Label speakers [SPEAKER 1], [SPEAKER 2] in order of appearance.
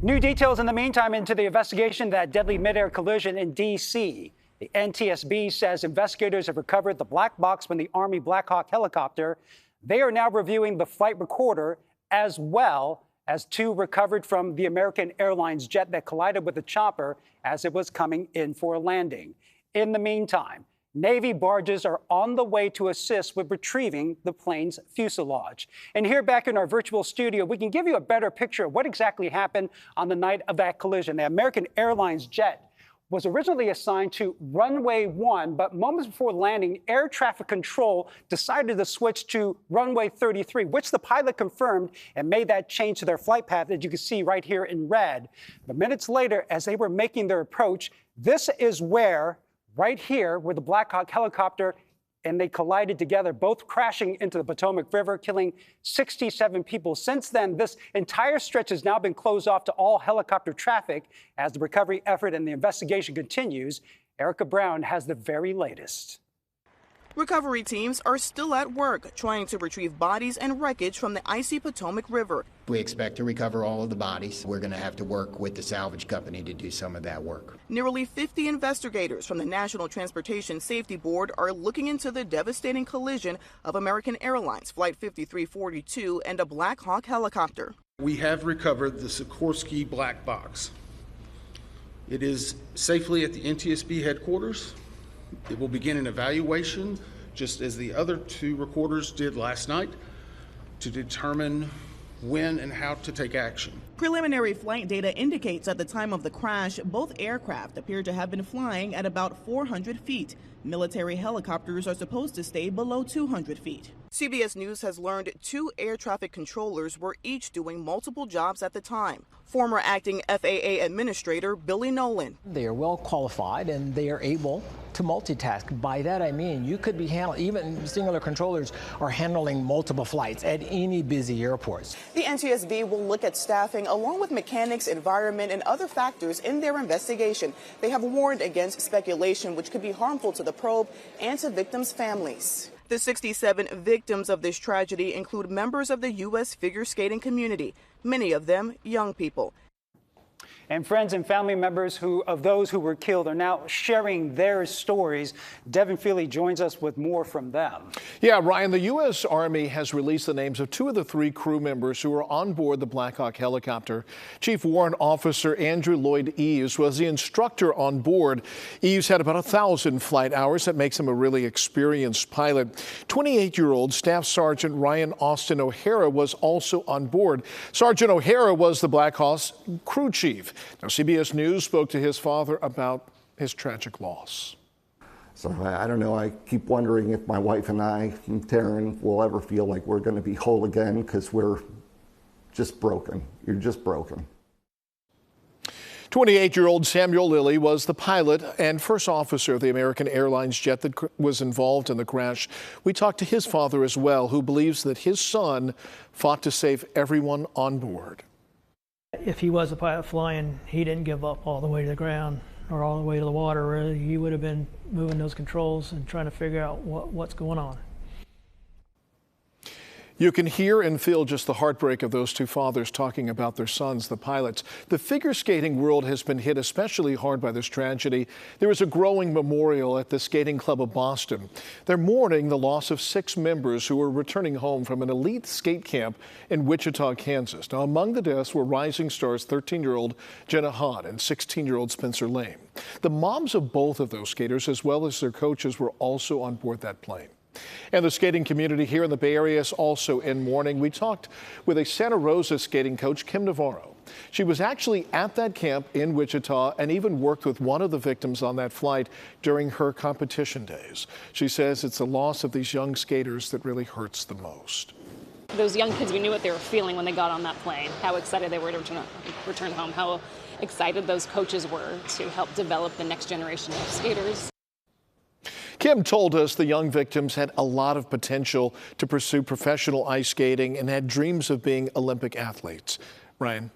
[SPEAKER 1] New details in the meantime into the investigation of that deadly mid-air collision in D.C. The NTSB says investigators have recovered the black box from the Army Black Hawk helicopter. They are now reviewing the flight recorder as well as two recovered from the American Airlines jet that collided with the chopper as it was coming in for a landing. In the meantime, Navy barges are on the way to assist with retrieving the plane's fuselage. And here back in our virtual studio, we can give you a better picture of what exactly happened on the night of that collision. The American Airlines jet was originally assigned to runway 1, but moments before landing, air traffic control decided to switch to runway 33, which the pilot confirmed and made that change to their flight path that you can see right here in red. But minutes later, as they were making their approach, this is where right here where the Black Hawk helicopter and they collided together, both crashing into the Potomac River, killing 67 people. Since then, this entire stretch has now been closed off to all helicopter traffic as the recovery effort and the investigation continues. Erica Brown has the very latest.
[SPEAKER 2] Recovery teams are still at work trying to retrieve bodies and wreckage from the icy Potomac River.
[SPEAKER 3] We expect to recover all of the bodies. We're going to have to work with the salvage company to do some of that work.
[SPEAKER 2] Nearly 50 investigators from the National Transportation Safety Board are looking into the devastating collision of American Airlines Flight 5342 and a Black Hawk helicopter.
[SPEAKER 4] We have recovered the Sikorsky black box. It is safely at the NTSB headquarters. It will begin an evaluation, just as the other two recorders did last night, to determine when and how to take action.
[SPEAKER 2] Preliminary flight data indicates at the time of the crash, both aircraft appear to have been flying at about 400 feet. Military helicopters are supposed to stay below 200 feet. CBS News has learned two air traffic controllers were each doing multiple jobs at the time. Former acting FAA Administrator Billy Nolan.
[SPEAKER 5] They are well qualified and they are able to multitask. By that I mean you could be handling, even singular controllers are handling multiple flights at any busy airports.
[SPEAKER 2] The NTSB will look at staffing along with mechanics, environment, and other factors in their investigation. They have warned against speculation which could be harmful to the probe and to victims' families. The 67 victims of this tragedy include members of the U.S. figure skating community, many of them young people.
[SPEAKER 1] And friends and family members of those who were killed are now sharing their stories. Devin Feely joins us with more from them.
[SPEAKER 6] Yeah, Ryan, the U.S. Army has released the names of two of the three crew members who were on board the Black Hawk helicopter. Chief Warrant Officer Andrew Lloyd Eves was the instructor on board. Eves had about 1,000 flight hours. That makes him a really experienced pilot. 28-year-old Staff Sergeant Ryan Austin O'Hara was also on board. Sergeant O'Hara was the Black Hawk's crew chief. Now, CBS News spoke to his father about his tragic loss.
[SPEAKER 7] So I don't know, I keep wondering if my wife and I and Taryn will ever feel like we're going to be whole again, because we're just broken. You're just broken.
[SPEAKER 6] 28-year-old Samuel Lilly was the pilot and first officer of the American Airlines jet that was involved in the crash. We talked to his father as well, who believes that his son fought to save everyone on board.
[SPEAKER 8] If he was a pilot flying, he didn't give up all the way to the ground or all the way to the water, really. He would have been moving those controls and trying to figure out what's going on.
[SPEAKER 6] You can hear and feel just the heartbreak of those two fathers talking about their sons, the pilots. The figure skating world has been hit especially hard by this tragedy. There is a growing memorial at the Skating Club of Boston. They're mourning the loss of 6 members who were returning home from an elite skate camp in Wichita, Kansas. Now, among the deaths were rising stars 13-year-old Jenna Hahn and 16-year-old Spencer Lane. The moms of both of those skaters, as well as their coaches, were also on board that plane. And the skating community here in the Bay Area is also in mourning. We talked with a Santa Rosa skating coach, Kim Navarro. She was actually at that camp in Wichita and even worked with one of the victims on that flight during her competition days. She says it's the loss of these young skaters that really hurts the most.
[SPEAKER 9] Those young kids, we knew what they were feeling when they got on that plane, how excited they were to return home, how excited those coaches were to help develop the next generation of skaters.
[SPEAKER 6] Kim told us the young victims had a lot of potential to pursue professional ice skating and had dreams of being Olympic athletes. Ryan.